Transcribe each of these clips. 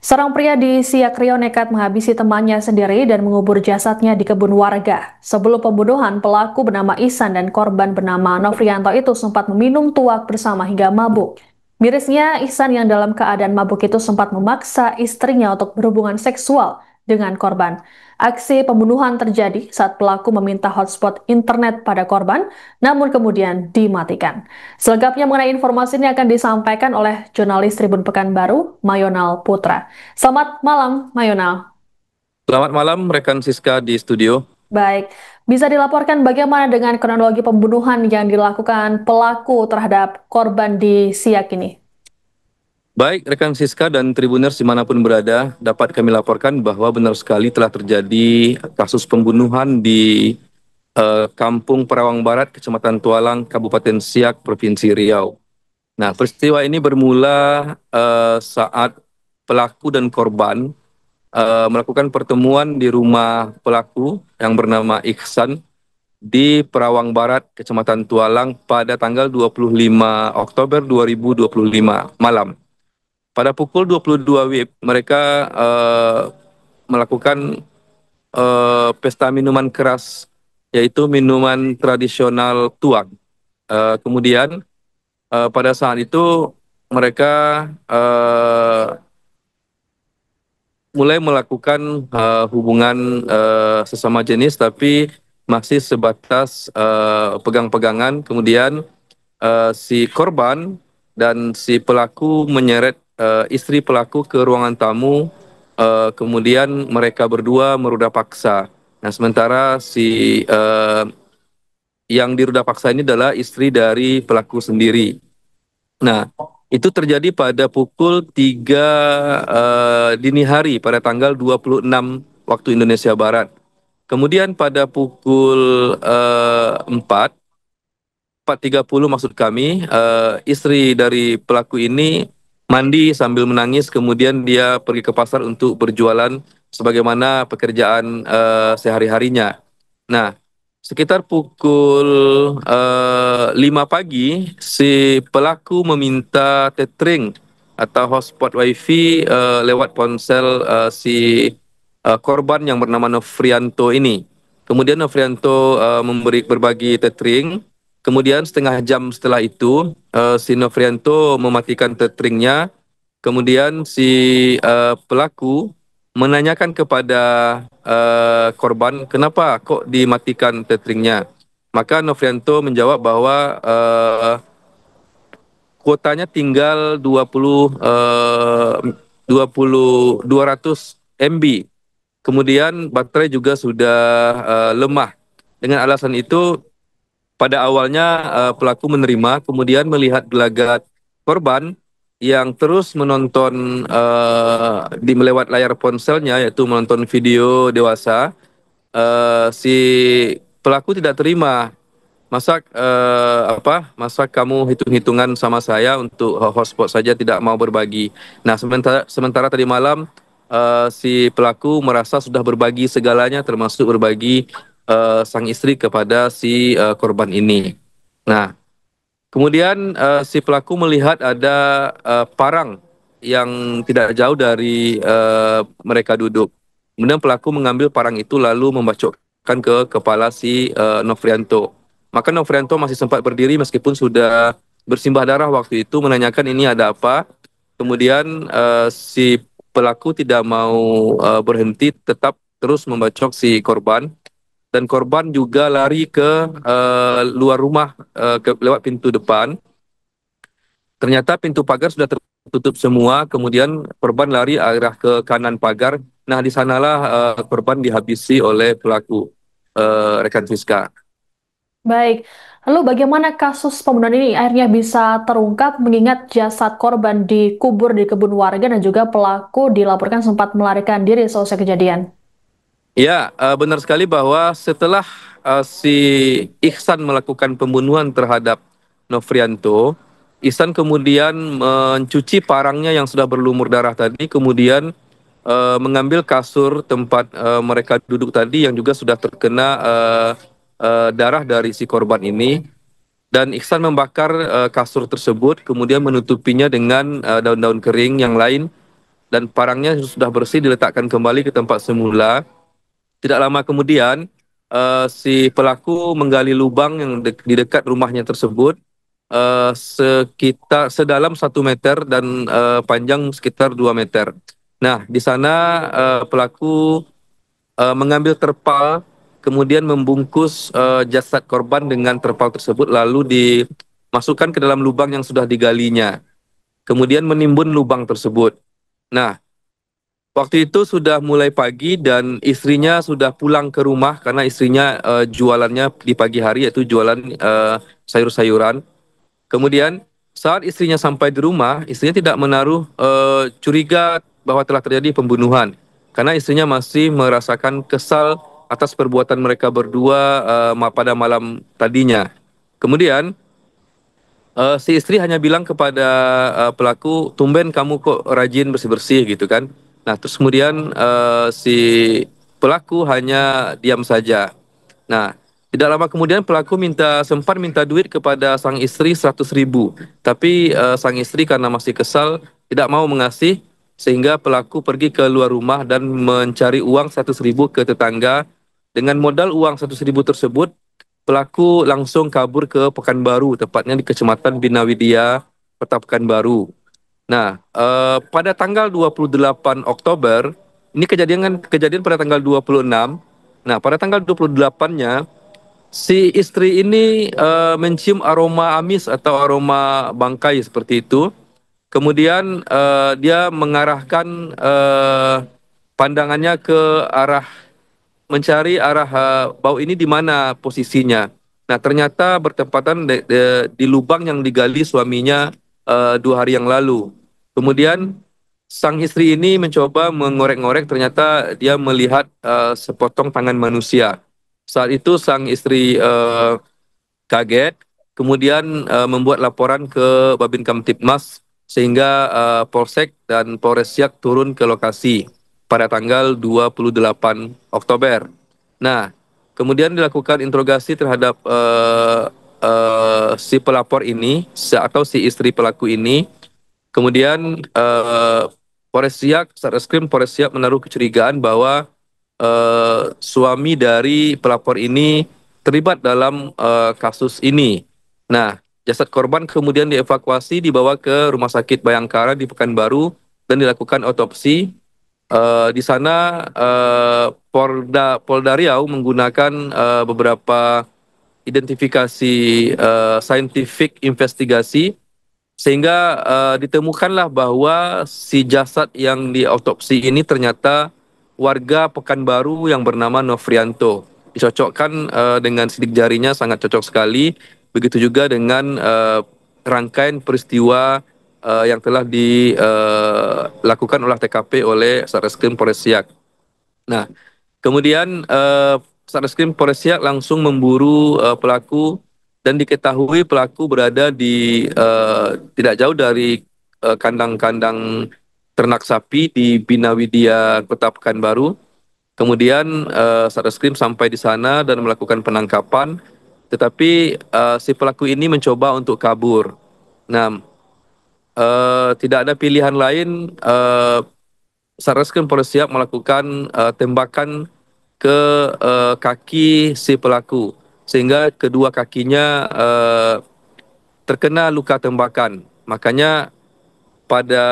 Seorang pria di Siak Riau nekat menghabisi temannya sendiri dan mengubur jasadnya di kebun warga. Sebelum pembunuhan, pelaku bernama Ihsan dan korban bernama Nofrianto itu sempat meminum tuak bersama hingga mabuk. Mirisnya, Ihsan yang dalam keadaan mabuk itu sempat memaksa istrinya untuk berhubungan seksual dengan korban. Aksi pembunuhan terjadi saat pelaku meminta hotspot internet pada korban, namun kemudian dimatikan. Selengkapnya mengenai informasi ini akan disampaikan oleh jurnalis Tribun Pekanbaru, Mayonal Putra. Selamat malam, Mayonal. Selamat malam, rekan Siska di studio. Baik, bisa dilaporkan bagaimana dengan kronologi pembunuhan yang dilakukan pelaku terhadap korban di Siak ini? Baik, rekan Siska dan Tribuners dimanapun berada, dapat kami laporkan bahwa benar sekali telah terjadi kasus pembunuhan di Kampung Perawang Barat, Kecamatan Tualang, Kabupaten Siak, Provinsi Riau. Nah, peristiwa ini bermula saat pelaku dan korban melakukan pertemuan di rumah pelaku yang bernama Ihsan di Perawang Barat, Kecamatan Tualang pada tanggal 25 Oktober 2025 malam. Pada pukul 22 WIB, mereka melakukan pesta minuman keras, yaitu minuman tradisional tuak. Kemudian pada saat itu mereka mulai melakukan hubungan sesama jenis, tapi masih sebatas pegang-pegangan. Kemudian si korban dan si pelaku menyeret istri pelaku ke ruangan tamu, kemudian mereka berdua meruda paksa. Nah, sementara si yang diruda paksa ini adalah istri dari pelaku sendiri. Nah, itu terjadi pada pukul 3 dini hari pada tanggal 26 waktu Indonesia Barat. Kemudian pada pukul 4.30 maksud kami, istri dari pelaku ini mandi sambil menangis, kemudian dia pergi ke pasar untuk berjualan sebagaimana pekerjaan sehari-harinya. Nah, sekitar pukul 5 pagi, si pelaku meminta tethering atau hotspot wifi lewat ponsel si korban yang bernama Nofrianto ini. Kemudian Nofrianto berbagi tethering. Kemudian setengah jam setelah itu, si Nofrianto mematikan tetheringnya. Kemudian si pelaku menanyakan kepada korban, kenapa kok dimatikan tetheringnya? Maka Nofrianto menjawab bahwa kuotanya tinggal 200 MB. Kemudian baterai juga sudah lemah. Dengan alasan itu, pada awalnya pelaku menerima, kemudian melihat gelagat korban yang terus menonton di melewat layar ponselnya, yaitu menonton video dewasa. Si pelaku tidak terima. Masa kamu hitung-hitungan sama saya untuk hotspot saja tidak mau berbagi. Nah, sementara tadi malam si pelaku merasa sudah berbagi segalanya, termasuk berbagi sang istri kepada si korban ini. Nah, kemudian si pelaku melihat ada parang yang tidak jauh dari mereka duduk. Kemudian pelaku mengambil parang itu lalu membacokkan ke kepala si Nofrianto. Maka Nofrianto masih sempat berdiri meskipun sudah bersimbah darah waktu itu, menanyakan ini ada apa. Kemudian si pelaku tidak mau berhenti, tetap terus membacok si korban. Dan korban juga lari ke luar rumah lewat pintu depan. Ternyata pintu pagar sudah tertutup semua, kemudian korban lari arah ke kanan pagar. Nah, di sanalah korban dihabisi oleh pelaku, rekan Fiska. Baik, lalu bagaimana kasus pembunuhan ini akhirnya bisa terungkap mengingat jasad korban dikubur di kebun warga dan juga pelaku dilaporkan sempat melarikan diri selesai kejadian? Ya, benar sekali bahwa setelah si Ihsan melakukan pembunuhan terhadap Nofrianto, Ihsan kemudian mencuci parangnya yang sudah berlumur darah tadi, kemudian mengambil kasur tempat mereka duduk tadi yang juga sudah terkena darah dari si korban ini, dan Ihsan membakar kasur tersebut, kemudian menutupinya dengan daun-daun kering yang lain. dan parangnya sudah bersih diletakkan kembali ke tempat semula. Tidak lama kemudian, si pelaku menggali lubang yang di dekat rumahnya tersebut, sekitar sedalam 1 meter dan panjang sekitar 2 meter. Nah, di sana pelaku mengambil terpal, kemudian membungkus jasad korban dengan terpal tersebut, lalu dimasukkan ke dalam lubang yang sudah digalinya. Kemudian menimbun lubang tersebut. Nah, waktu itu sudah mulai pagi dan istrinya sudah pulang ke rumah karena istrinya jualannya di pagi hari, yaitu jualan sayur-sayuran. Kemudian saat istrinya sampai di rumah, istrinya tidak menaruh curiga bahwa telah terjadi pembunuhan karena istrinya masih merasakan kesal atas perbuatan mereka berdua pada malam tadinya. Kemudian si istri hanya bilang kepada pelaku, tumben kamu kok rajin bersih-bersih gitu kan. Nah, terus kemudian si pelaku hanya diam saja. Nah, tidak lama kemudian pelaku sempat minta duit kepada sang istri 100.000. Tapi sang istri karena masih kesal tidak mau mengasih, sehingga pelaku pergi ke luar rumah dan mencari uang 100.000 ke tetangga. Dengan modal uang 100.000 tersebut, pelaku langsung kabur ke Pekanbaru, tepatnya di Kecamatan Bina Widya, Kota Pekanbaru. Nah, pada tanggal 28 Oktober, ini kejadian pada tanggal 26. Nah, pada tanggal 28-nya, si istri ini mencium aroma amis atau aroma bangkai seperti itu. Kemudian dia mengarahkan pandangannya ke arah mencari arah bau ini di mana posisinya. Nah, ternyata bertepatan di lubang yang digali suaminya 2 hari yang lalu. Kemudian sang istri ini mencoba mengorek-ngorek, ternyata dia melihat sepotong tangan manusia. Saat itu sang istri kaget, kemudian membuat laporan ke Babin Kamtibmas sehingga Polsek dan Polres Siak turun ke lokasi pada tanggal 28 Oktober. Nah, kemudian dilakukan interogasi terhadap si pelapor ini atau si istri pelaku ini. Kemudian Polres Siak, Satreskrim Polres Siak menaruh kecurigaan bahwa suami dari pelapor ini terlibat dalam kasus ini. Nah, jasad korban kemudian dievakuasi dibawa ke Rumah Sakit Bayangkara di Pekanbaru dan dilakukan otopsi. Di sana Polda Riau menggunakan beberapa identifikasi scientific investigasi sehingga ditemukanlah bahwa si jasad yang diautopsi ini ternyata warga Pekanbaru yang bernama Nofrianto. Dicocokkan dengan sidik jarinya, sangat cocok sekali. Begitu juga dengan rangkaian peristiwa yang telah dilakukan olah TKP oleh Satreskrim Polres Siak. Nah, kemudian Satreskrim Polres Siak langsung memburu pelaku dan diketahui pelaku berada di tidak jauh dari kandang-kandang ternak sapi di Bina Widya, Kota Pekanbaru. Kemudian Satreskrim sampai di sana dan melakukan penangkapan, tetapi si pelaku ini mencoba untuk kabur. Nah, tidak ada pilihan lain. Satreskrim Polres Siak melakukan tembakan ke kaki si pelaku sehingga kedua kakinya terkena luka tembakan. Makanya pada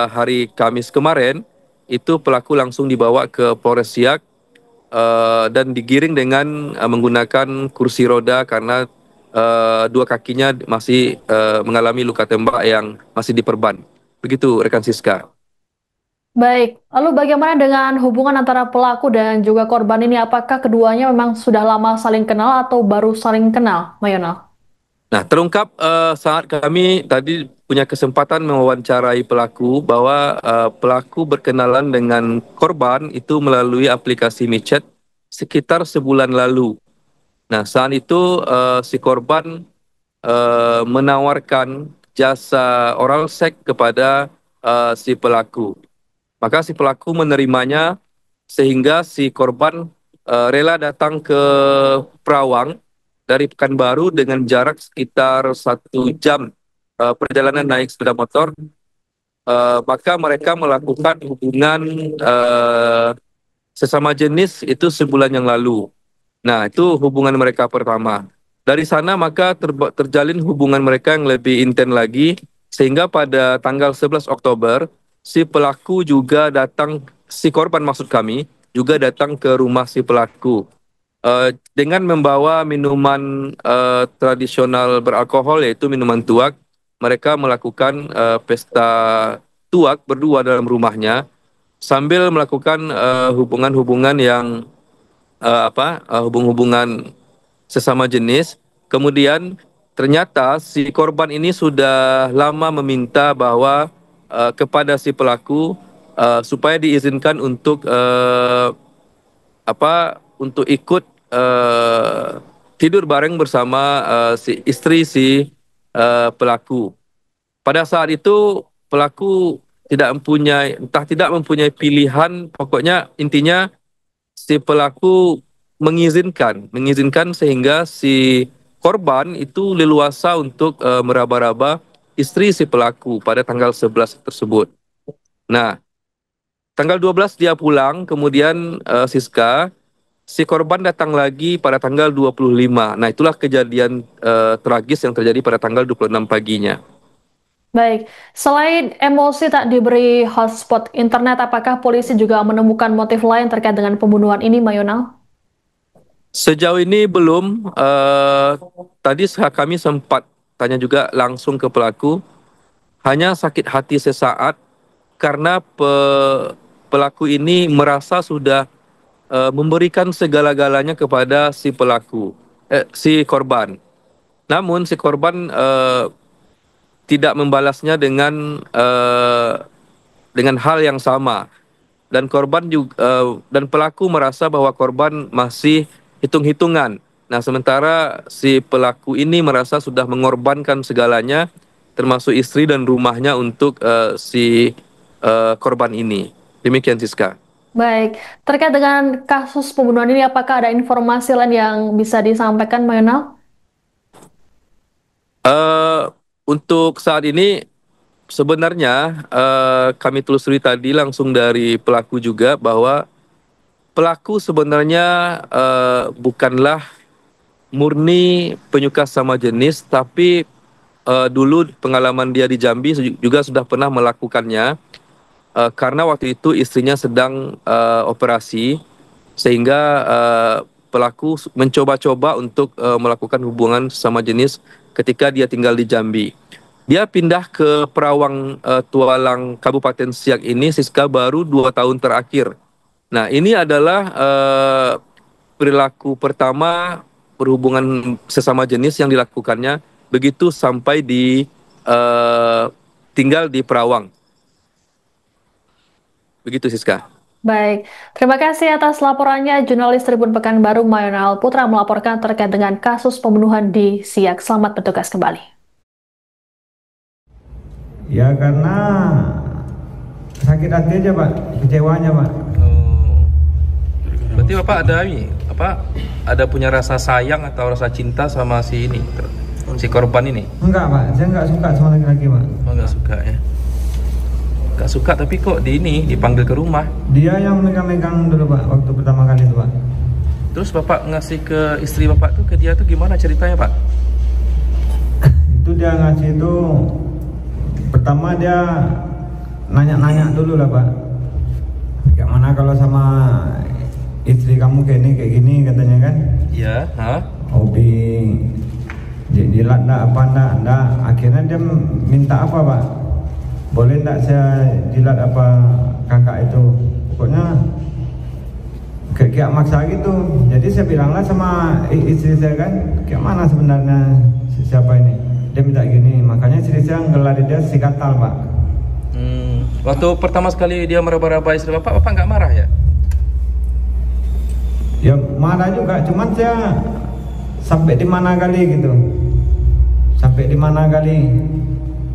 hari Kamis kemarin itu pelaku langsung dibawa ke Polres Siak dan digiring dengan menggunakan kursi roda karena dua kakinya masih mengalami luka tembak yang masih diperban. Begitu rekan Siska. Baik, lalu bagaimana dengan hubungan antara pelaku dan juga korban ini? Apakah keduanya memang sudah lama saling kenal atau baru saling kenal, Mayonel? Nah, terungkap saat kami tadi punya kesempatan mewawancarai pelaku bahwa pelaku berkenalan dengan korban itu melalui aplikasi micet sekitar sebulan lalu. Nah, saat itu si korban menawarkan jasa oral seks kepada si pelaku. Maka si pelaku menerimanya sehingga si korban rela datang ke Perawang dari Pekanbaru dengan jarak sekitar 1 jam perjalanan naik sepeda motor maka mereka melakukan hubungan sesama jenis itu sebulan yang lalu. Nah, itu hubungan mereka pertama. Dari sana maka terjalin hubungan mereka yang lebih intens lagi, sehingga pada tanggal 11 Oktober, si pelaku juga datang, si korban maksud kami, juga datang ke rumah si pelaku. Dengan membawa minuman tradisional beralkohol, yaitu minuman tuak, mereka melakukan pesta tuak berdua dalam rumahnya, sambil melakukan hubungan-hubungan yang hubung-hubungan sesama jenis. Kemudian ternyata si korban ini sudah lama meminta bahwa kepada si pelaku supaya diizinkan untuk untuk ikut tidur bareng bersama si istri si pelaku. Pada saat itu pelaku tidak mempunyai pilihan, pokoknya intinya si pelaku mengizinkan sehingga si korban itu leluasa untuk meraba-raba istri si pelaku pada tanggal 11 tersebut. Nah, tanggal 12 dia pulang, kemudian Siska, si korban datang lagi pada tanggal 25. Nah, itulah kejadian tragis yang terjadi pada tanggal 26 paginya. Baik, selain emosi tak diberi hotspot internet, apakah polisi juga menemukan motif lain terkait dengan pembunuhan ini, Mayonal? Sejauh ini belum. Tadi kami sempat tanya juga langsung ke pelaku. Hanya sakit hati sesaat karena pelaku ini merasa sudah memberikan segala-galanya kepada si korban. Namun si korban tidak membalasnya dengan hal yang sama, dan dan pelaku merasa bahwa korban masih hitung-hitungan. Nah, sementara si pelaku ini merasa sudah mengorbankan segalanya, termasuk istri dan rumahnya untuk si korban ini. Demikian, Siska. Baik, terkait dengan kasus pembunuhan ini, apakah ada informasi lain yang bisa disampaikan, Mayonal? Untuk saat ini sebenarnya kami telusuri tadi langsung dari pelaku juga bahwa pelaku sebenarnya bukanlah murni penyuka sama jenis, tapi dulu pengalaman dia di Jambi juga sudah pernah melakukannya, karena waktu itu istrinya sedang operasi, sehingga pelaku mencoba-coba untuk melakukan hubungan sama jenis ketika dia tinggal di Jambi. Dia pindah ke Perawang Tualang Kabupaten Siak ini, Siska, baru 2 tahun terakhir. Nah, ini adalah perilaku pertama berhubungan sesama jenis yang dilakukannya begitu sampai tinggal di Perawang. Begitu, Siska. Baik, terima kasih atas laporannya. Jurnalis Tribun Pekanbaru Mayonal Putra melaporkan terkait dengan kasus pembunuhan di Siak. Selamat bertugas kembali. Ya, karena sakit hati aja, Pak, kecewanya, Pak. Berarti Bapak ada punya rasa sayang atau rasa cinta sama si korban ini? Enggak, Pak, saya enggak suka sama laki-laki, Pak. Oh, enggak suka ya? Enggak suka, tapi kok dipanggil ke rumah? Dia yang megang-megang dulu, Pak, waktu pertama kali itu, Pak. Terus Bapak ngasih ke istri Bapak tuh, ke dia tuh gimana ceritanya, Pak? Itu dia ngasih itu, pertama dia nanya-nanya dulu lah, Pak. Kayak mana kalau sama istri kamu kayak gini katanya kan? Iya, Hobi jilat enggak apa enggak. Akhirnya dia minta apa, Pak? Boleh enggak saya jilat apa kakak itu? Pokoknya kayak maksa gitu. Jadi saya bilanglah sama istri saya kan, kayak mana sebenarnya siapa ini? Dia minta gini, makanya istri saya ngelari dia si katal, Pak. Waktu pertama sekali dia meraba-raba istri Bapak nggak marah ya? Ya marah juga, cuman saya sampai di mana kali gitu. Sampai di mana kali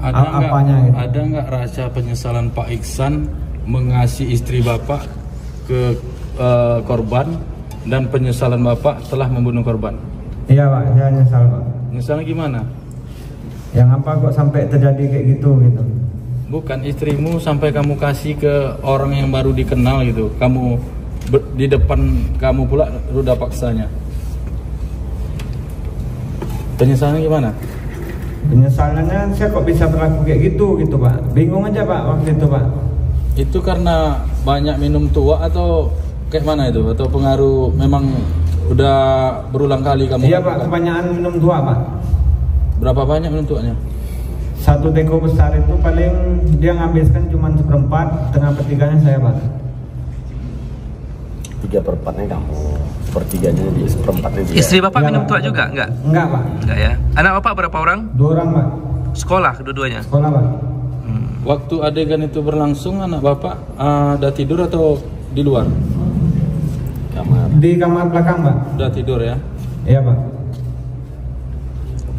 apanya gitu. Ada nggak rasa penyesalan Pak Iksan mengasihi istri Bapak ke korban, dan penyesalan Bapak telah membunuh korban? Iya, Pak, saya nyesal, Pak. Nyesalnya gimana? Yang apa kok sampai terjadi kayak gitu. Bukan istrimu sampai kamu kasih ke orang yang baru dikenal gitu. Kamu di depan kamu pula udah paksanya. Penyesalannya gimana? Penyesalannya saya kok bisa berlaku kayak gitu Pak. Bingung aja Pak waktu itu Pak. Itu karena banyak minum tua atau kayak mana itu? Atau pengaruh memang udah berulang kali kamu? Iya Pak, kebanyakan minum tua Pak. Berapa banyak minum tuanya? Satu teko besar itu paling dia nghabiskan cuma 1/4, tengah pertiganya saya Pak. 3/4-nya kamu, 1/3-nya dia, 1/4-nya dia. Istri Bapak Ya, minum Pak. tua juga? Enggak? Enggak Pak. Enggak ya. Anak Bapak berapa orang? 2 orang Pak. Sekolah kedua-duanya? Sekolah Pak. Waktu adegan itu berlangsung anak Bapak udah tidur atau di luar? Kamar. Di kamar belakang Pak. Udah tidur ya? Iya Pak.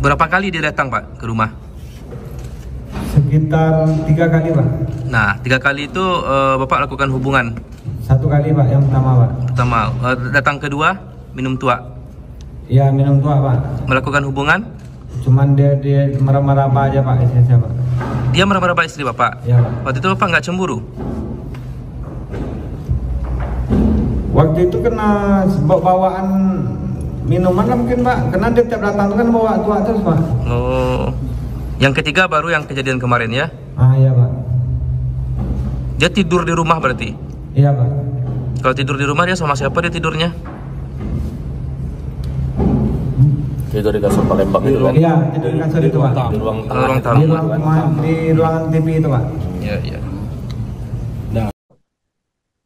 Berapa kali dia datang Pak ke rumah? Sekitar 3 kali Pak. Nah, 3 kali itu Bapak lakukan hubungan. 1 kali Pak, yang pertama Pak. Pertama, datang kedua minum tua. Ya minum tua Pak. Melakukan hubungan, Cuman dia marah-marah apa aja Pak, istri saya Pak. dia marah-marah istri Bapak. Iya Pak. Waktu itu Bapak nggak cemburu? Waktu itu kena bawaan minuman lah mungkin Pak. Karena dia tiap datang itu kan bawa tua terus Pak. Oh, yang ketiga baru yang kejadian kemarin ya? Ah iya Pak. Dia tidur di rumah berarti? Iya Pak. Kalau tidur di rumah dia sama siapa dia tidurnya? Itu di kasur Palembang itu kan? Iya, itu di kasur itu Pak. Di ruang tengah. Ruang Di tamu. ruangan TV itu Pak. Iya, iya.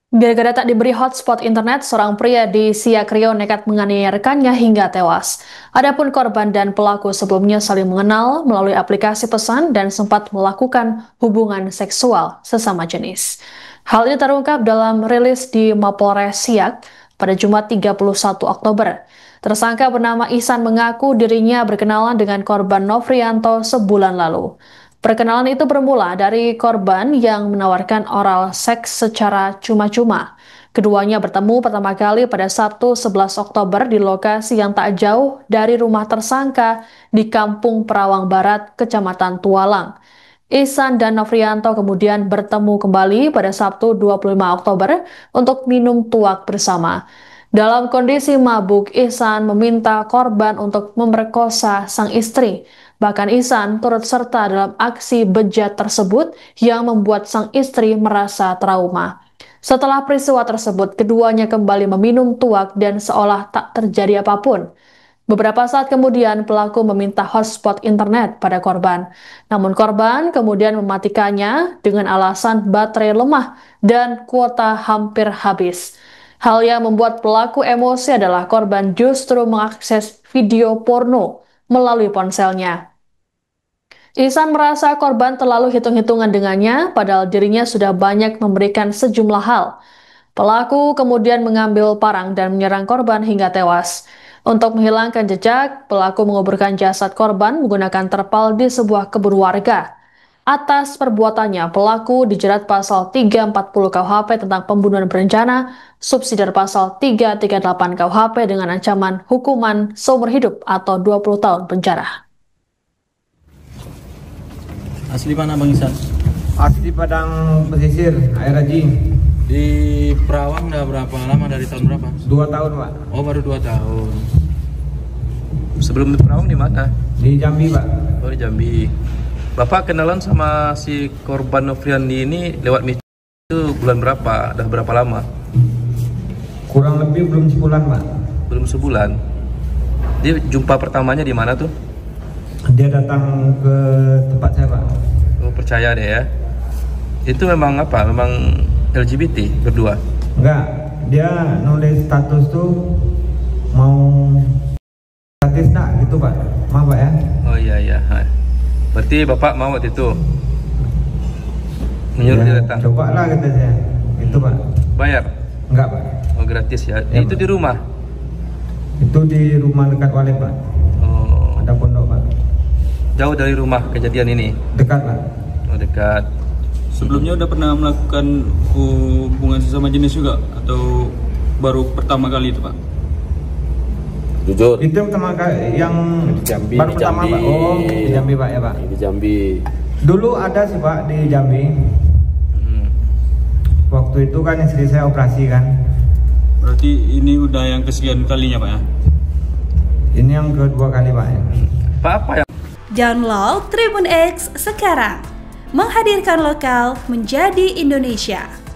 Gara-gara tak diberi hotspot internet, seorang pria di Siak Riau nekat menganiaya rekannya hingga tewas. Adapun korban dan pelaku sebelumnya saling mengenal melalui aplikasi pesan dan sempat melakukan hubungan seksual sesama jenis. Hal ini terungkap dalam rilis di Mapolres Siak pada Jumat 31 Oktober. Tersangka bernama Ihsan mengaku dirinya berkenalan dengan korban Nofrianto sebulan lalu. Perkenalan itu bermula dari korban yang menawarkan oral seks secara cuma-cuma. Keduanya bertemu pertama kali pada Sabtu 11 Oktober di lokasi yang tak jauh dari rumah tersangka di Kampung Perawang Barat, Kecamatan Tualang. Ihsan dan Nofrianto kemudian bertemu kembali pada Sabtu 25 Oktober untuk minum tuak bersama. Dalam kondisi mabuk, Ihsan meminta korban untuk memerkosa sang istri. Bahkan Ihsan turut serta dalam aksi bejat tersebut yang membuat sang istri merasa trauma. Setelah peristiwa tersebut, keduanya kembali meminum tuak dan seolah tak terjadi apapun. Beberapa saat kemudian, pelaku meminta hotspot internet pada korban. Namun korban kemudian mematikannya dengan alasan baterai lemah dan kuota hampir habis. Hal yang membuat pelaku emosi adalah korban justru mengakses video porno melalui ponselnya. Ihsan merasa korban terlalu hitung-hitungan dengannya, padahal dirinya sudah banyak memberikan sejumlah hal. Pelaku kemudian mengambil parang dan menyerang korban hingga tewas. Untuk menghilangkan jejak, pelaku menguburkan jasad korban menggunakan terpal di sebuah kebun warga. Atas perbuatannya, pelaku dijerat pasal 340 KUHP tentang pembunuhan berencana, subsidiar pasal 338 KUHP dengan ancaman hukuman seumur hidup atau 20 tahun penjara. Asli mana Bang Ihsan? Asli Padang Pesisir, Air Haji. Di Perawang udah berapa lama, dari tahun berapa? 2 tahun Pak. Oh baru 2 tahun. Sebelum di Perawang di mana? Di Jambi Pak. Oh, di Jambi. Bapak kenalan sama si korban Nofriandi ini lewat media itu bulan berapa? Udah berapa lama? Kurang lebih belum sebulan Pak. Belum sebulan. Dia jumpa pertamanya di mana tuh? Dia datang ke tempat saya Pak. Oh, percaya deh ya. Itu memang apa? Memang LGBT berdua? Enggak, dia nulis status tuh mau gratis nak gitu Pak. Maaf Pak ya. Oh iya iya. Berarti Bapak mau waktu itu menyuruh dia datang? Coba lah kata saya. Itu Pak. Bayar? Enggak Pak. Oh gratis ya? Ya, Itu Pak. di rumah? Itu di rumah dekat Walid Pak. Oh, Ada pondok Pak. jauh dari rumah kejadian ini? Dekat Pak. Oh dekat. Sebelumnya udah pernah melakukan hubungan sesama jenis juga atau baru pertama kali itu Pak? Jujur. Itu pertama kali yang Di Jambi, baru di pertama Jambi. Pak. Oh, di Jambi Pak ya Pak. Di Jambi. Dulu ada sih Pak di Jambi. Waktu itu kan istri saya operasi kan. Berarti ini udah yang kesekian kalinya Pak ya? Ini yang kedua kali Pak ya. Pak, apa yang Download Tribun X sekarang, menghadirkan lokal menjadi Indonesia.